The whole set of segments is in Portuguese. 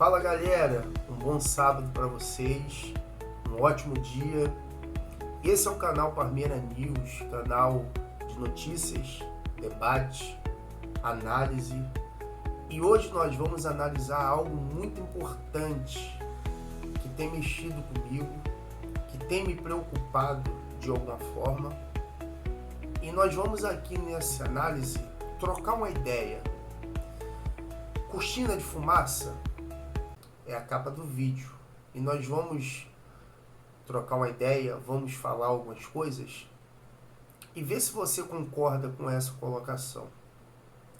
Fala galera, um bom sábado para vocês, um ótimo dia. Esse é o canal Parmeira News, canal de notícias, debate, análise. E hoje nós vamos analisar algo muito importante que tem mexido comigo, que tem me preocupado de alguma forma. E nós vamos aqui nessa análise trocar uma ideia. Cortina de fumaça é a capa do vídeo e nós vamos trocar uma ideia, vamos falar algumas coisas e ver se você concorda com essa colocação,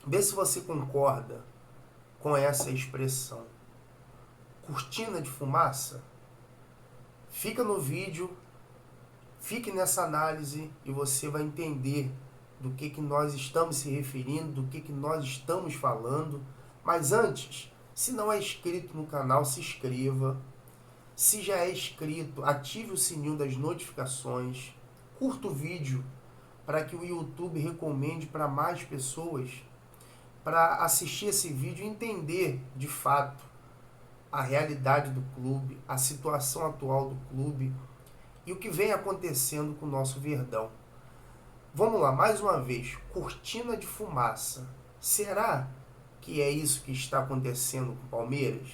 ver se você concorda com essa expressão. Cortina de fumaça? Fica no vídeo, fique nessa análise e você vai entender do que nós estamos se referindo, do que nós estamos falando. Mas antes, se não é inscrito no canal, se inscreva. Se já é inscrito, ative o sininho das notificações. Curta o vídeo para que o YouTube recomende para mais pessoas para assistir esse vídeo e entender de fato a realidade do clube, a situação atual do clube e o que vem acontecendo com o nosso Verdão. Vamos lá, mais uma vez, cortina de fumaça. Será que é isso que está acontecendo com o Palmeiras?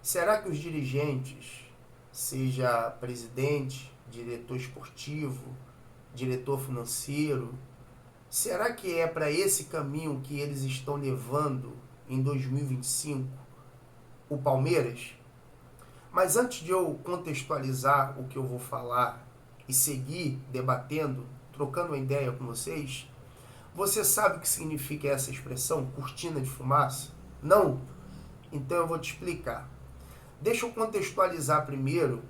Será que os dirigentes, seja presidente, diretor esportivo, diretor financeiro, será que é para esse caminho que eles estão levando em 2025 o Palmeiras? Mas antes de eu contextualizar o que eu vou falar e seguir debatendo, trocando uma ideia com vocês, você sabe o que significa essa expressão, cortina de fumaça? Não? Então eu vou te explicar. Deixa eu contextualizar primeiro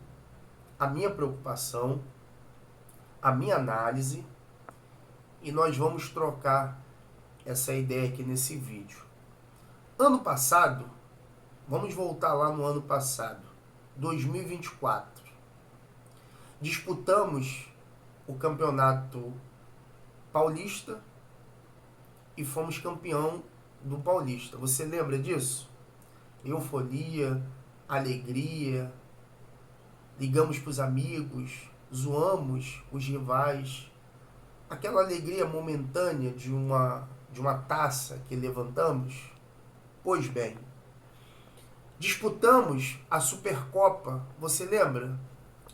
a minha preocupação, a minha análise, e nós vamos trocar essa ideia aqui nesse vídeo. Ano passado, vamos voltar lá no ano passado, 2024. Disputamos o Campeonato Paulista e fomos campeão do Paulista. Você lembra disso? Euforia, alegria, ligamos para os amigos, zoamos os rivais. Aquela alegria momentânea de uma taça que levantamos. Pois bem, disputamos a Supercopa. Você lembra?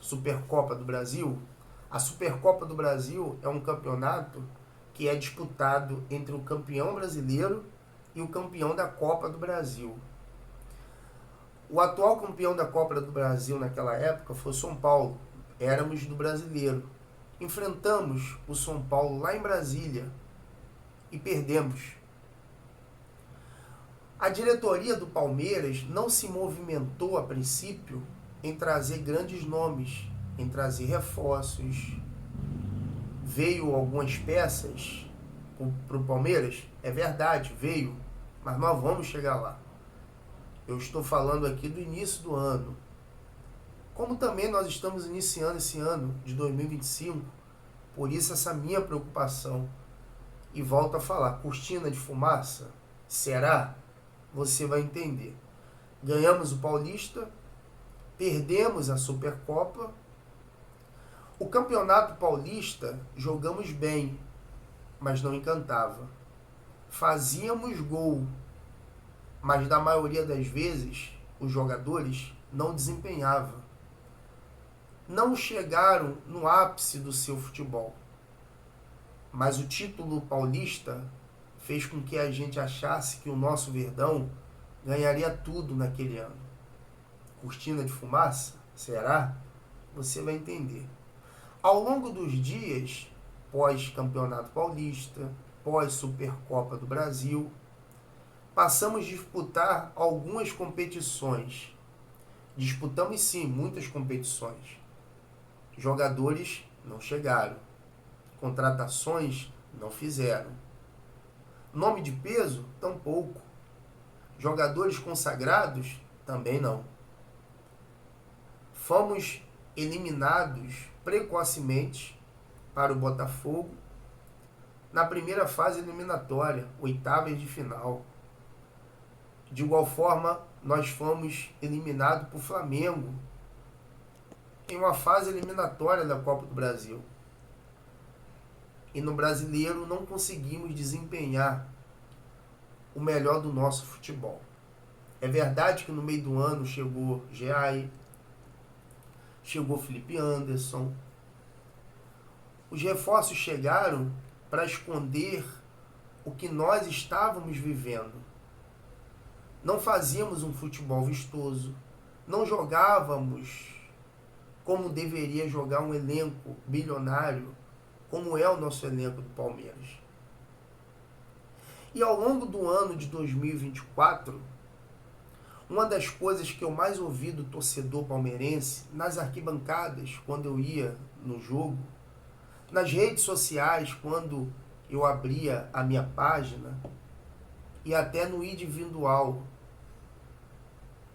Supercopa do Brasil. A Supercopa do Brasil é um campeonato que é disputado entre o campeão brasileiro e o campeão da Copa do Brasil. O atual campeão da Copa do Brasil naquela época foi o São Paulo. Éramos do brasileiro. Enfrentamos o São Paulo lá em Brasília e perdemos. A diretoria do Palmeiras não se movimentou a princípio em trazer grandes nomes, em trazer reforços. Veio algumas peças para o Palmeiras, é verdade, veio, mas nós vamos chegar lá. Eu estou falando aqui do início do ano. Como também nós estamos iniciando esse ano de 2025, por isso essa minha preocupação. E volto a falar, cortina de fumaça? Será? Você vai entender. Ganhamos o Paulista, perdemos a Supercopa. O Campeonato Paulista jogamos bem, mas não encantava. Fazíamos gol, mas na maioria das vezes os jogadores não desempenhavam. Não chegaram no ápice do seu futebol. Mas o título paulista fez com que a gente achasse que o nosso Verdão ganharia tudo naquele ano. Cortina de fumaça? Será? Você vai entender. Ao longo dos dias, pós-Campeonato Paulista, pós-Supercopa do Brasil, passamos a disputar algumas competições. Disputamos sim, muitas competições. Jogadores não chegaram. Contratações não fizeram. Nome de peso? Tampouco. Jogadores consagrados? Também não. Fomos eliminados precocemente para o Botafogo na primeira fase eliminatória, oitavas de final. De igual forma, nós fomos eliminados por Flamengo em uma fase eliminatória da Copa do Brasil. E no Brasileiro não conseguimos desempenhar o melhor do nosso futebol. É verdade que no meio do ano chegou Geai, chegou Felipe Anderson. Os reforços chegaram para esconder o que nós estávamos vivendo. Não fazíamos um futebol vistoso, não jogávamos como deveria jogar um elenco bilionário, como é o nosso elenco do Palmeiras. E ao longo do ano de 2024, uma das coisas que eu mais ouvi do torcedor palmeirense, nas arquibancadas, quando eu ia no jogo, nas redes sociais, quando eu abria a minha página, e até no individual,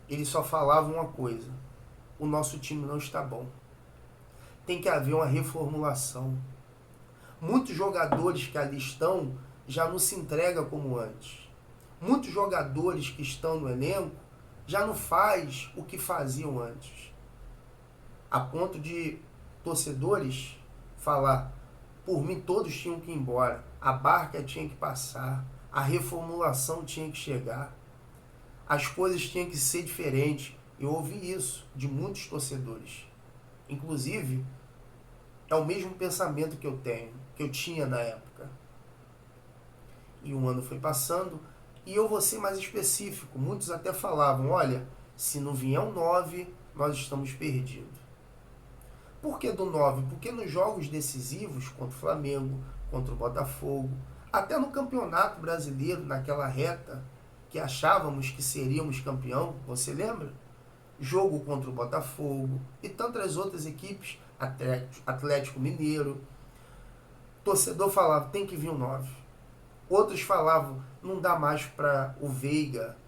eles só falavam uma coisa: o nosso time não está bom. Tem que haver uma reformulação. Muitos jogadores que ali estão já não se entregam como antes. Muitos jogadores que estão no elenco já não faz o que faziam antes. A ponto de torcedores falar: por mim todos tinham que ir embora, a barca tinha que passar, a reformulação tinha que chegar, as coisas tinham que ser diferentes. Eu ouvi isso de muitos torcedores. Inclusive, é o mesmo pensamento que eu tinha na época. E um ano foi passando, e eu vou ser mais específico. Muitos até falavam: olha, se não vier um 9, nós estamos perdidos. Por que do 9? Porque nos jogos decisivos, contra o Flamengo, contra o Botafogo, até no Campeonato Brasileiro, naquela reta, que achávamos que seríamos campeão, você lembra? Jogo contra o Botafogo e tantas outras equipes, Atlético Mineiro. O torcedor falava: tem que vir um 9. Outros falavam: não dá mais para o Veiga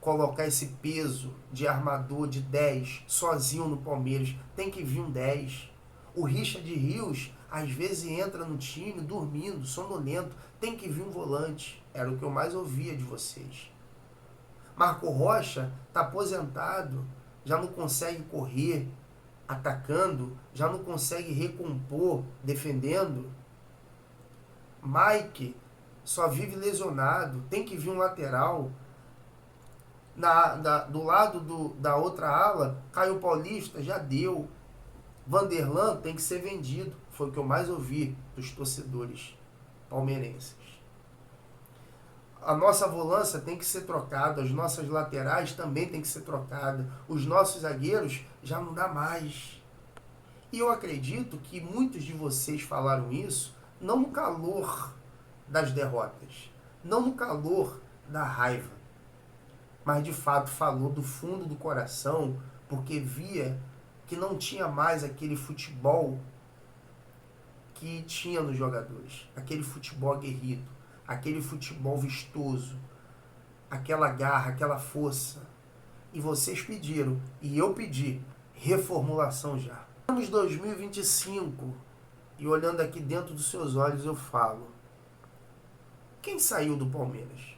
colocar esse peso de armador de 10 sozinho no Palmeiras, tem que vir um 10. O Richard Rios às vezes entra no time dormindo, sonolento, tem que vir um volante. Era o que eu mais ouvia de vocês. Marco Rocha está aposentado, já não consegue correr atacando, já não consegue recompor defendendo. Mike só vive lesionado, tem que vir um lateral. Do lado da outra ala, Caio Paulista já deu. Vanderlan tem que ser vendido. Foi o que eu mais ouvi dos torcedores palmeirenses. A nossa volância tem que ser trocada, as nossas laterais também tem que ser trocadas, os nossos zagueiros já não dá mais. E eu acredito que muitos de vocês falaram isso não no calor das derrotas, não no calor da raiva, mas de fato falou do fundo do coração, porque via que não tinha mais aquele futebol que tinha nos jogadores, aquele futebol aguerrido, aquele futebol vistoso, aquela garra, aquela força. E vocês pediram, e eu pedi, reformulação já. Estamos em 2025, e olhando aqui dentro dos seus olhos eu falo: quem saiu do Palmeiras?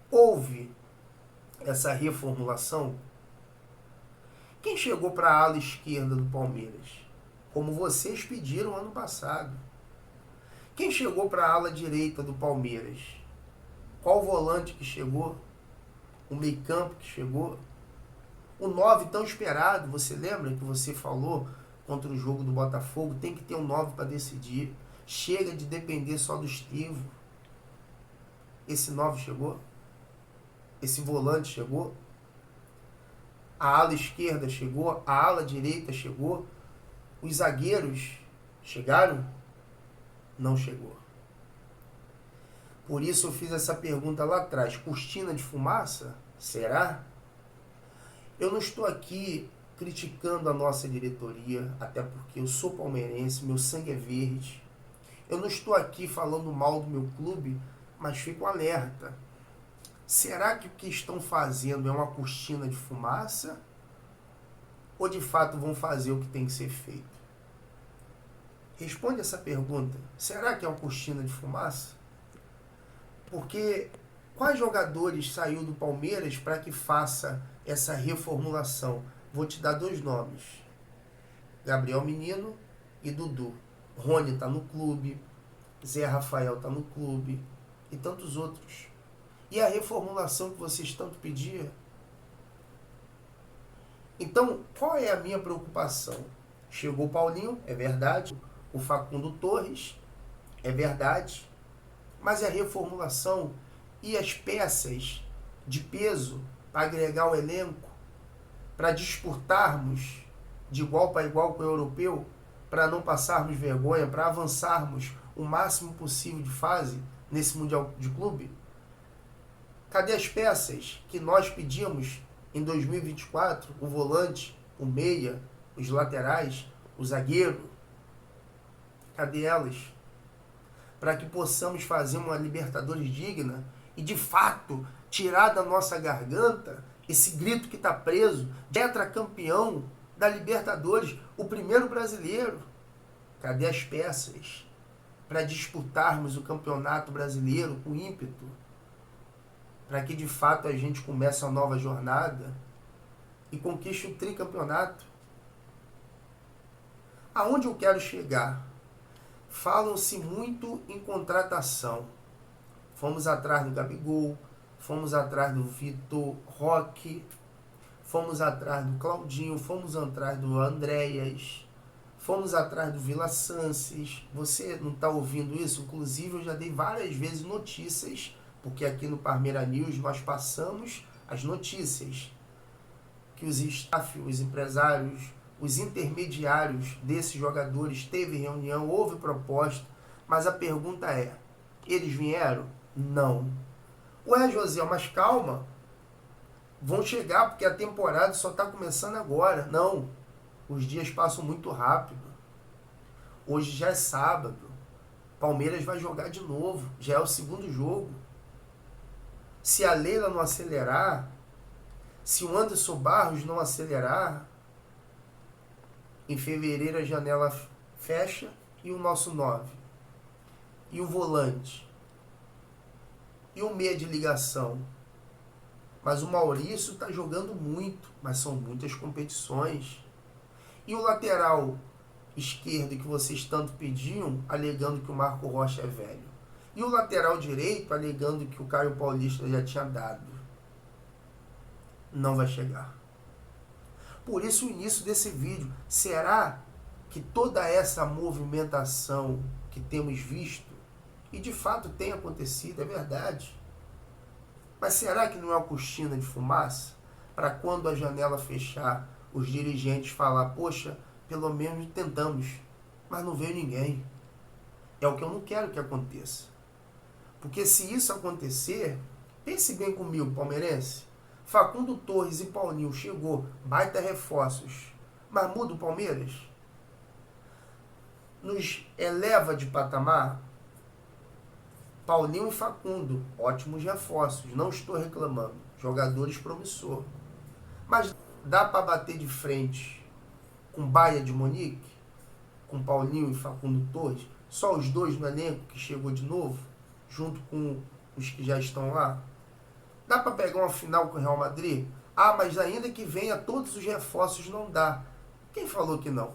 Houve essa reformulação? Quem chegou para a ala esquerda do Palmeiras? Como vocês pediram ano passado. Quem chegou para a ala direita do Palmeiras? Qual volante que chegou? O meio-campo que chegou? O 9 tão esperado, você lembra que você falou contra o jogo do Botafogo? Tem que ter um 9 para decidir. Chega de depender só do Estivo. Esse 9 chegou? Esse volante chegou? A ala esquerda chegou? A ala direita chegou? Os zagueiros chegaram? Não chegou. Por isso eu fiz essa pergunta lá atrás. Cortina de fumaça? Será? Eu não estou aqui criticando a nossa diretoria, até porque eu sou palmeirense, meu sangue é verde. Eu não estou aqui falando mal do meu clube, mas fico alerta. Será que o que estão fazendo é uma cortina de fumaça? Ou de fato vão fazer o que tem que ser feito? Responde essa pergunta. Será que é uma cortina de fumaça? Porque Quais jogadores saiu do Palmeiras para que faça essa reformulação? Vou te dar 2 nomes. Gabriel Menino e Dudu. Rony está no clube, Zé Rafael está no clube e tantos outros. E a reformulação que vocês tanto pediam? Então, qual é a minha preocupação? Chegou o Paulinho, é verdade. O Facundo Torres, é verdade. Mas a reformulação e as peças de peso para agregar o elenco, para disputarmos de igual para igual com o europeu, para não passarmos vergonha, para avançarmos o máximo possível de fase nesse Mundial de Clube? Cadê as peças que nós pedimos em 2024? O volante, o meia, os laterais, o zagueiro. Cadê elas? Para que possamos fazer uma Libertadores digna e, de fato, tirar da nossa garganta esse grito que está preso, tetracampeão da Libertadores, o primeiro brasileiro. Cadê as peças para disputarmos o Campeonato Brasileiro com ímpeto? Para que, de fato, a gente comece uma nova jornada e conquiste o tricampeonato. Aonde eu quero chegar? Falam-se muito em contratação. Fomos atrás do Gabigol, fomos atrás do Vitor Roque, fomos atrás do Claudinho, fomos atrás do Andréas, fomos atrás do Vila Sances. Você não está ouvindo isso? Inclusive, eu já dei várias vezes notícias, porque aqui no Parmeira News nós passamos as notícias que os staff, os empresários, os intermediários desses jogadores teve reunião, houve proposta, mas a pergunta é, eles vieram? Não. Ué, José, mas calma, vão chegar porque a temporada só está começando agora. Não, os dias passam muito rápido. Hoje já é sábado, Palmeiras vai jogar de novo, já é o segundo jogo. Se a Leila não acelerar, se o Anderson Barros não acelerar, em fevereiro a janela fecha e o nosso 9. E o volante. E o meia de ligação. Mas o Maurício está jogando muito, mas são muitas competições. E o lateral esquerdo que vocês tanto pediam, alegando que o Marco Rocha é velho. E o lateral direito, alegando que o Caio Paulista já tinha dado. Não vai chegar. Por isso o início desse vídeo. Será que toda essa movimentação que temos visto, e de fato tem acontecido, é verdade, mas será que não é uma cortina de fumaça? Para quando a janela fechar, os dirigentes falar, poxa, pelo menos tentamos, mas não veio ninguém. É o que eu não quero que aconteça. Porque se isso acontecer, pense bem comigo, palmeirense. Facundo Torres e Paulinho chegou, baita reforços, mas muda o Palmeiras? Nos eleva de patamar? Paulinho e Facundo, ótimos reforços, não estou reclamando, jogadores promissores. Mas dá para bater de frente com Baia de Monique? Com Paulinho e Facundo Torres? Só os dois no elenco que chegou de novo, junto com os que já estão lá? Dá para pegar uma final com o Real Madrid? Ah, mas ainda que venha todos os reforços não dá. Quem falou que não?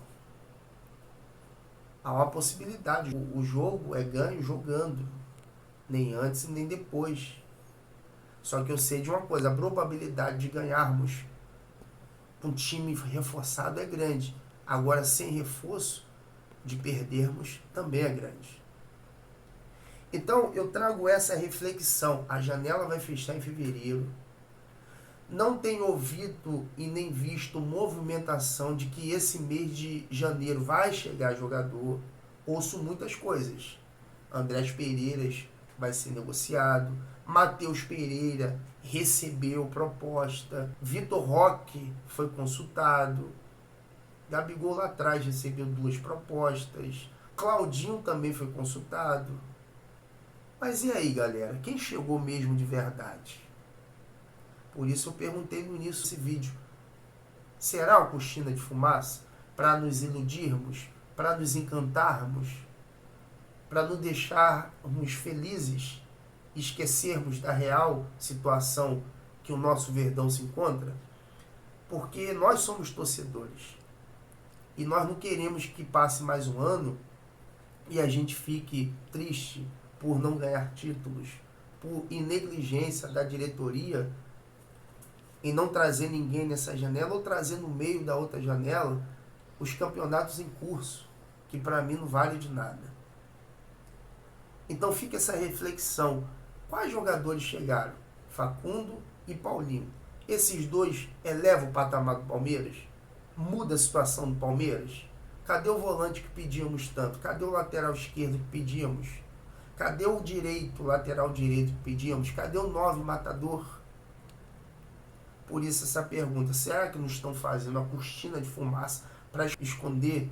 Há uma possibilidade. O jogo é ganho jogando. Nem antes e nem depois. Só que eu sei de uma coisa, a probabilidade de ganharmos com um time reforçado é grande. Agora, sem reforço, de perdermos também é grande. Então, eu trago essa reflexão. A janela vai fechar em fevereiro. Não tenho ouvido e nem visto movimentação de que esse mês de janeiro vai chegar jogador. Ouço muitas coisas. Andrés Pereira vai ser negociado. Matheus Pereira recebeu proposta. Vitor Roque foi consultado. Gabigol lá atrás recebeu 2 propostas. Claudinho também foi consultado. Mas e aí, galera? Quem chegou mesmo de verdade? Por isso eu perguntei no início desse vídeo. Será uma cortina de fumaça? Para nos iludirmos? Para nos encantarmos? Para nos deixarmos felizes esquecermos da real situação que o nosso Verdão se encontra? Porque nós somos torcedores e nós não queremos que passe mais um ano e a gente fique triste por não ganhar títulos, por negligência da diretoria em não trazer ninguém nessa janela ou trazer no meio da outra janela os campeonatos em curso, que para mim não vale de nada. Então fica essa reflexão. Quais jogadores chegaram? Facundo e Paulinho. Esses dois elevam o patamar do Palmeiras? Muda a situação do Palmeiras? Cadê o volante que pedíamos tanto? Cadê o lateral esquerdo que pedíamos? Cadê o direito, lateral direito que pedíamos? Cadê o 9 matador? Por isso essa pergunta, será que não estão fazendo uma cortina de fumaça para esconder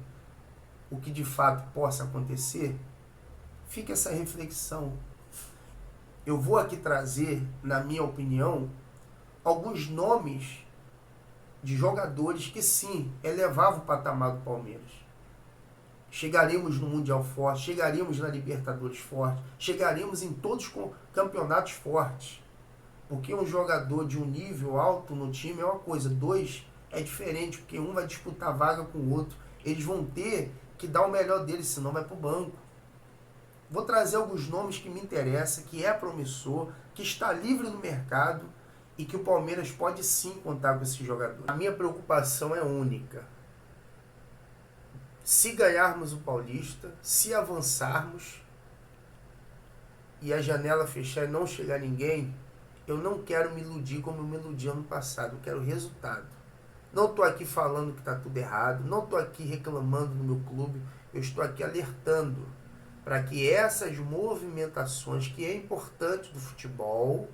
o que de fato possa acontecer? Fica essa reflexão. Eu vou aqui trazer, na minha opinião, alguns nomes de jogadores que sim, elevavam o patamar do Palmeiras. Chegaremos no Mundial forte, chegaremos na Libertadores forte, chegaremos em todos os campeonatos fortes. Porque um jogador de um nível alto no time é uma coisa, dois é diferente, porque um vai disputar vaga com o outro. Eles vão ter que dar o melhor deles, senão vai para o banco. Vou trazer alguns nomes que me interessam, que é promissor, que está livre no mercado e que o Palmeiras pode sim contar com esse jogador. A minha preocupação é única. Se ganharmos o Paulista, se avançarmos e a janela fechar e não chegar ninguém, eu não quero me iludir como eu me iludi ano passado. Eu quero resultado. Não estou aqui falando que está tudo errado, não estou aqui reclamando no meu clube, eu estou aqui alertando para que essas movimentações, que é importante do futebol,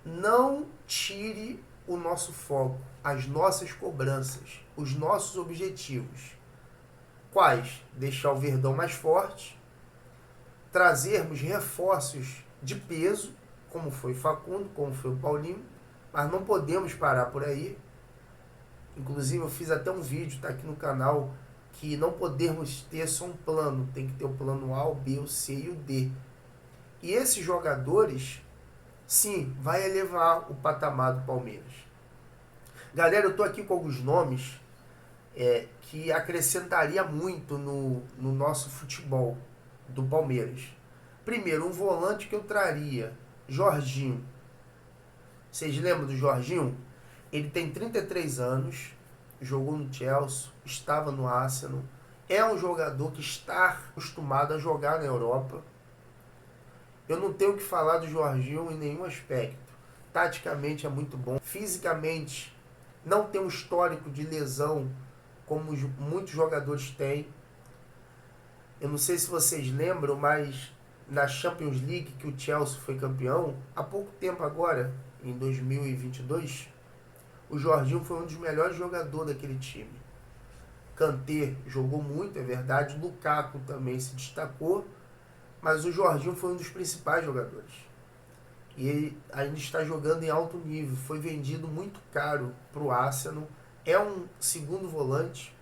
não tire o nosso foco, as nossas cobranças, os nossos objetivos. Quais? Deixar o Verdão mais forte, trazermos reforços de peso, como foi o Facundo, como foi o Paulinho, mas não podemos parar por aí. Inclusive eu fiz até um vídeo, está aqui no canal, que não podemos ter só um plano, tem que ter o plano A, o B, o C e o D. E esses jogadores, sim, vai elevar o patamar do Palmeiras. Galera, eu estou aqui com alguns nomes que acrescentaria muito no nosso futebol do Palmeiras. Primeiro, um volante que eu traria, Jorginho. Vocês lembram do Jorginho? Ele tem 33 anos, jogou no Chelsea, estava no Arsenal. É um jogador que está acostumado a jogar na Europa. Eu não tenho o que falar do Jorginho em nenhum aspecto. Taticamente é muito bom. Fisicamente, não tem um histórico de lesão como muitos jogadores têm. Eu não sei se vocês lembram, mas na Champions League, que o Chelsea foi campeão, há pouco tempo agora, em 2022, o Jorginho foi um dos melhores jogadores daquele time. Kanté jogou muito, é verdade, Lukaku também se destacou, mas o Jorginho foi um dos principais jogadores. E ele ainda está jogando em alto nível, foi vendido muito caro para o Arsenal, é um segundo volante,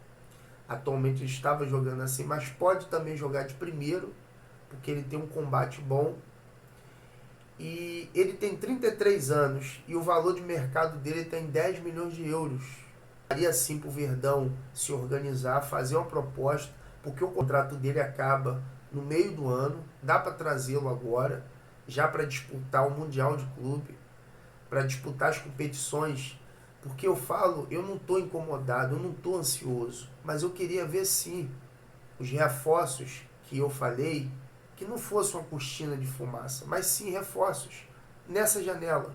atualmente ele estava jogando assim, mas pode também jogar de primeiro, porque ele tem um combate bom. E ele tem 33 anos e o valor de mercado dele está em 10 milhões de euros. Daria sim para o Verdão se organizar, fazer uma proposta, porque o contrato dele acaba no meio do ano, dá para trazê-lo agora, já para disputar o Mundial de Clube, para disputar as competições. Porque eu falo, eu não estou incomodado, eu não estou ansioso, mas eu queria ver sim os reforços que eu falei, que não fosse uma cortina de fumaça, mas sim reforços nessa janela.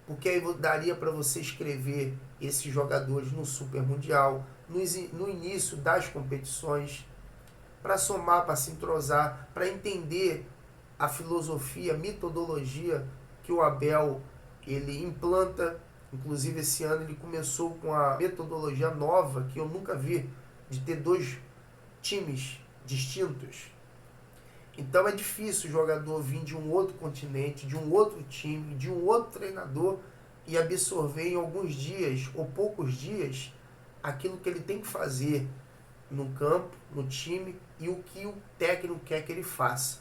Porque aí daria para você escrever esses jogadores no Super Mundial, no início das competições, para somar, para se entrosar, para entender a filosofia, a metodologia que o Abel ele implanta. Inclusive esse ano ele começou com a metodologia nova, que eu nunca vi, de ter dois times distintos. Então é difícil o jogador vir de um outro continente, de um outro time, de um outro treinador e absorver em alguns dias ou poucos dias aquilo que ele tem que fazer no campo, no time e o que o técnico quer que ele faça.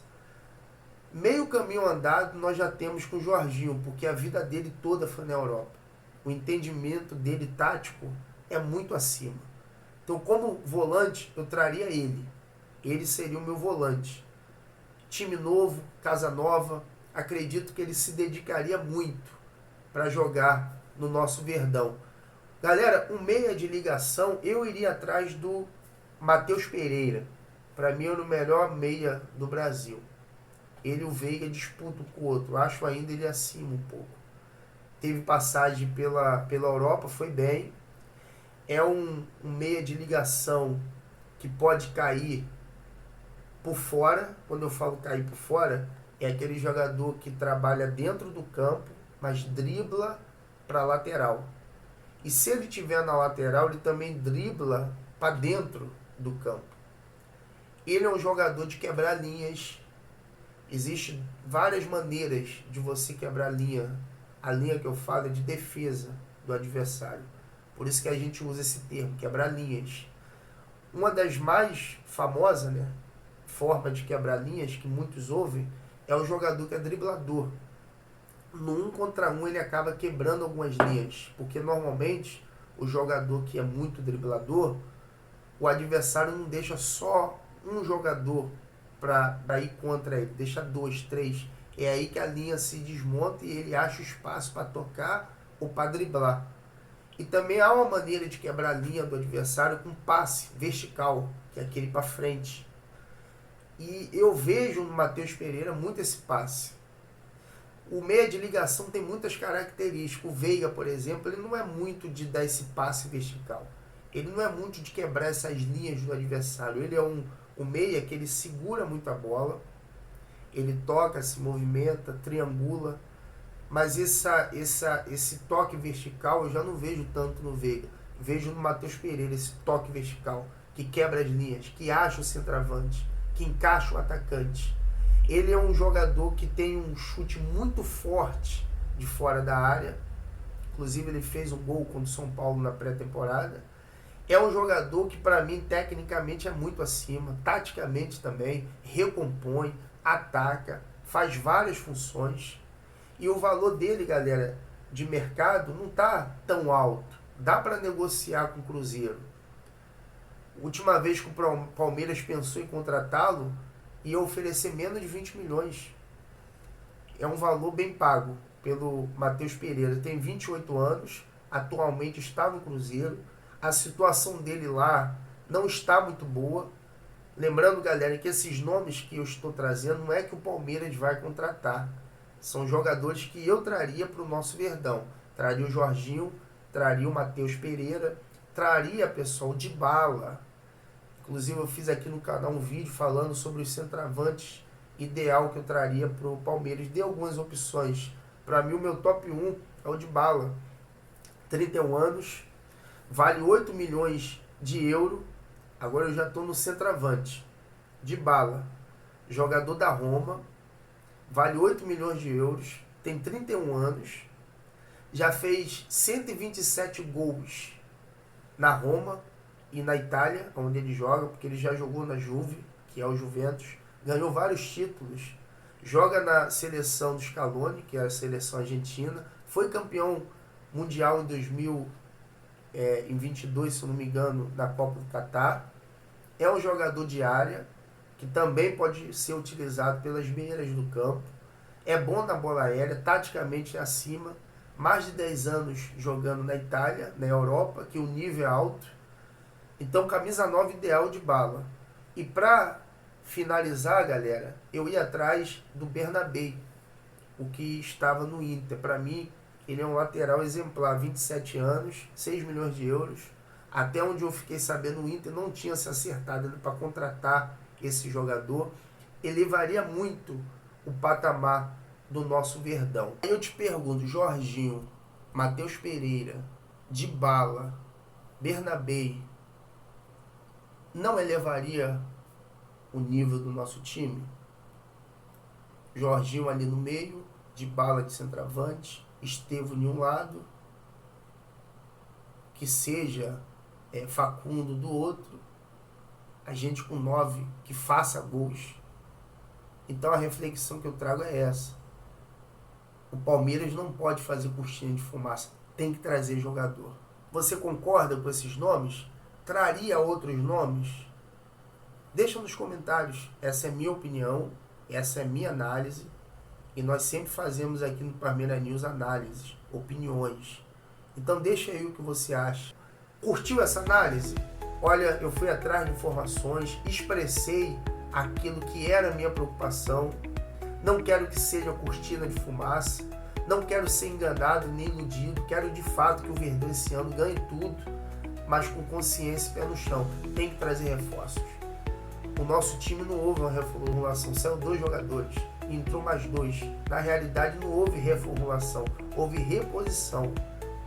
Meio caminho andado nós já temos com o Jorginho, porque a vida dele toda foi na Europa. O entendimento dele tático é muito acima. Então, como volante, eu traria ele. Ele seria o meu volante. Time novo, casa nova. Acredito que ele se dedicaria muito para jogar no nosso Verdão. Galera, um meia de ligação, eu iria atrás do Matheus Pereira. Para mim, é o melhor meia do Brasil. Ele e o Veiga disputam com o outro. Acho ainda ele acima um pouco. Teve passagem pela Europa, foi bem. É um meia de ligação que pode cair por fora. Quando eu falo cair por fora, é aquele jogador que trabalha dentro do campo, mas dribla para a lateral. E se ele estiver na lateral, ele também dribla para dentro do campo. Ele é um jogador de quebrar linhas. Existem várias maneiras de você quebrar linha. A linha que eu falo é de defesa do adversário. Por isso que a gente usa esse termo, quebrar linhas. Uma das mais famosas, né, forma de quebrar linhas que muitos ouvem é o jogador que é driblador. No 1 contra 1 ele acaba quebrando algumas linhas, porque normalmente o jogador que é muito driblador, o adversário não deixa só um jogador para ir contra ele, deixa 2, 3. É aí que a linha se desmonta e ele acha o espaço para tocar ou para driblar. E também há uma maneira de quebrar a linha do adversário com passe vertical, que é aquele para frente. E eu vejo no Matheus Pereira muito esse passe. O meia de ligação tem muitas características. O Veiga, por exemplo, ele não é muito de dar esse passe vertical. Ele não é muito de quebrar essas linhas do adversário. Ele é um meia que ele segura muito a bola, ele toca, se movimenta, triangula. Mas esse toque vertical eu já não vejo tanto no Veiga. Vejo no Matheus Pereira esse toque vertical, que quebra as linhas, que acha o centroavante, que encaixa o atacante. Ele é um jogador que tem um chute muito forte de fora da área. Inclusive ele fez um gol contra o São Paulo na pré-temporada. É um jogador que para mim tecnicamente é muito acima, taticamente também, recompõe, ataca, faz várias funções. E o valor dele, galera, de mercado não está tão alto. Dá para negociar com o Cruzeiro. Última vez que o Palmeiras pensou em contratá-lo, ia oferecer menos de 20 milhões. É um valor bem pago pelo Matheus Pereira. Tem 28 anos, atualmente está no Cruzeiro. A situação dele lá não está muito boa. Lembrando, galera, que esses nomes que eu estou trazendo não é que o Palmeiras vai contratar. São jogadores que eu traria para o nosso Verdão. Traria o Jorginho, traria o Matheus Pereira, traria, pessoal, o Dybala. Inclusive eu fiz aqui no canal um vídeo falando sobre os centroavantes ideal que eu traria para o Palmeiras. Dei algumas opções. Para mim o meu top 1 é o Dybala. 31 anos, vale 8 milhões de euros. Agora eu já estou no centroavante. Dybala, jogador da Roma, vale 8 milhões de euros, tem 31 anos, já fez 127 gols na Roma e na Itália, onde ele joga, porque ele já jogou na Juve, que é o Juventus, ganhou vários títulos, joga na seleção do Scaloni, que é a seleção argentina, foi campeão mundial em 2022, se eu não me engano, na Copa do Catar, é um jogador de área, que também pode ser utilizado pelas beiras do campo, é bom na bola aérea, taticamente é acima, mais de 10 anos jogando na Itália, na Europa, que o nível é alto, então camisa 9 ideal de Dybala. E para finalizar, galera, eu ia atrás do Bernabé, o que estava no Inter. Para mim, ele é um lateral exemplar, 27 anos, 6 milhões de euros, até onde eu fiquei sabendo, o Inter não tinha se acertado para contratar esse jogador, elevaria muito o patamar do nosso Verdão. Aí eu te pergunto, Jorginho, Matheus Pereira, Dybala, Bernabé, não elevaria o nível do nosso time? Jorginho ali no meio, Dybala de centroavante, Estevão em um lado, que seja Facundo do outro, a gente com 9 que faça gols. Então a reflexão que eu trago é essa. O Palmeiras não pode fazer cortina de fumaça, tem que trazer jogador. Você concorda com esses nomes? Traria outros nomes? Deixa nos comentários. Essa é minha opinião, essa é minha análise. E nós sempre fazemos aqui no Palmeiras News análises, opiniões. Então deixa aí o que você acha. Curtiu essa análise? Olha, eu fui atrás de informações, expressei aquilo que era a minha preocupação. Não quero que seja cortina de fumaça. Não quero ser enganado nem iludido. Quero de fato que o Verdão esse ano ganhe tudo, mas com consciência e pé no chão. Tem que trazer reforços. O nosso time não houve uma reformulação. Saíram 2 jogadores e entrou mais 2. Na realidade não houve reformulação, houve reposição.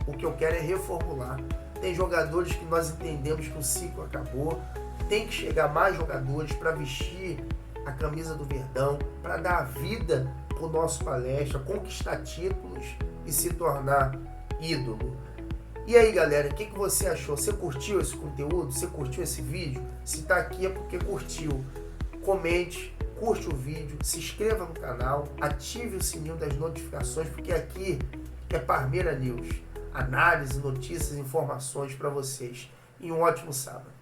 O que eu quero é reformular. Tem jogadores que nós entendemos que o ciclo acabou. Tem que chegar mais jogadores para vestir a camisa do Verdão, para dar vida para o nosso Palestra, conquistar títulos e se tornar ídolo. E aí, galera, o que você achou? Você curtiu esse conteúdo? Você curtiu esse vídeo? Se está aqui é porque curtiu. Comente, curte o vídeo, se inscreva no canal, ative o sininho das notificações, porque aqui é Palmeiras News. Análise, notícias, informações para vocês. E um ótimo sábado.